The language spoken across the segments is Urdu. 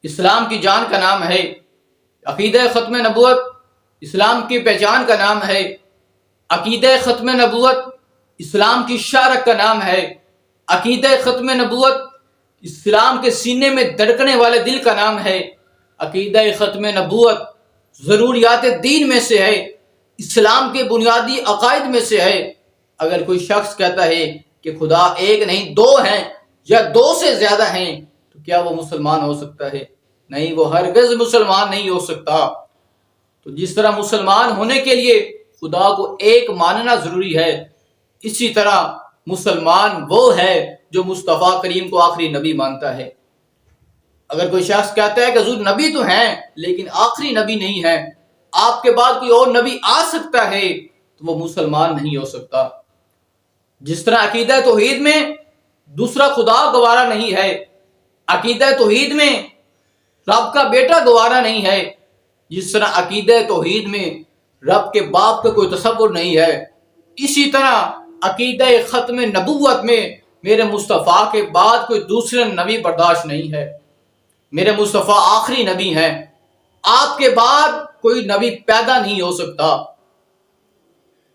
اسلام کی جان کا نام ہے، عقیدہ ختم نبوت اسلام کی پہچان کا نام ہے، عقیدہ ختم نبوت اسلام کی شارک کا نام ہے، عقیدہ ختم نبوت اسلام کے سینے میں دھڑکنے والے دل کا نام ہے، عقیدہ ختم نبوت ضروریات دین میں سے ہے، اسلام کے بنیادی عقائد میں سے ہے۔ اگر کوئی شخص کہتا ہے کہ خدا ایک نہیں دو ہیں یا دو سے زیادہ ہیں تو کیا وہ مسلمان ہو سکتا ہے؟ نہیں، وہ ہرگز مسلمان نہیں ہو سکتا۔ تو جس طرح مسلمان ہونے کے لیے خدا کو ایک ماننا ضروری ہے، اسی طرح مسلمان وہ ہے جو مصطفیٰ کریم کو آخری نبی مانتا ہے۔ اگر کوئی شخص کہتا ہے کہ حضور نبی تو ہیں لیکن آخری نبی نہیں ہے، آپ کے بعد کوئی اور نبی آ سکتا ہے، تو وہ مسلمان نہیں ہو سکتا۔ جس طرح عقیدہ توحید میں دوسرا خدا گوارا نہیں ہے، عقیدہ توحید میں رب کا بیٹا گوارا نہیں ہے، جس طرح عقیدہ توحید میں رب کے باپ کا کوئی تصور نہیں ہے، اسی طرح عقیدہ ختم نبوت میں میرے مصطفیٰ کے بعد کوئی دوسرا نبی برداشت نہیں ہے۔ میرے مصطفیٰ آخری نبی ہیں، آپ کے بعد کوئی نبی پیدا نہیں ہو سکتا۔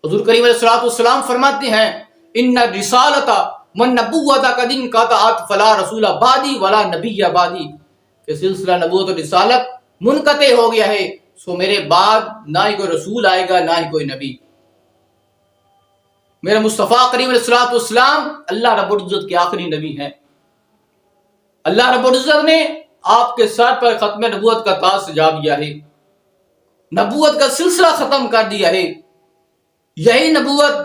حضور کریم علیہ الصلوۃ والسلام فرماتے ہیں ان رسالت من نبوت قد انقطعت فلا رسول بعدی ولا نبی بعدی، کہ سلسلہ نبوت و رسالت منقطع ہو گیا ہے، سو میرے بعد نہ ہی کوئی رسول آئے گا نہ ہی کوئی نبی۔ میرے مصطفیٰ کریم علیہ الصلوۃ والسلام اللہ رب العزت کے آخری نبی ہیں۔ اللہ رب العزت نے آپ کے سر پر ختم نبوت کا تاج سجا دیا ہے، نبوت کا سلسلہ ختم کر دیا ہے۔ یہی نبوت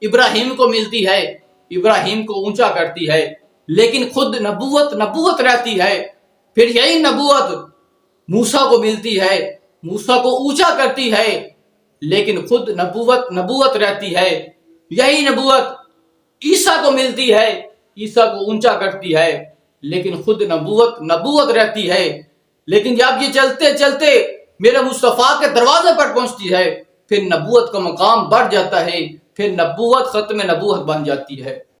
ابراہیم کو ملتی ہے، ابراہیم کو اونچا کرتی ہے، لیکن خود نبوت رہتی ہے۔ پھر یہی نبوت موسیٰ کو ملتی ہے، موسیٰ کو اونچا کرتی ہے، لیکن خود نبوت رہتی ہے۔ یہی نبوت عیسیٰ کو ملتی ہے، عیسیٰ کو اونچا کرتی ہے، لیکن خود نبوت رہتی ہے۔ لیکن جب یہ چلتے چلتے میرے مصطفیٰ کے دروازے پر پہنچتی ہے، پھر نبوت کا مقام بڑھ جاتا ہے، پھر نبوت ختم نبوت بن جاتی ہے۔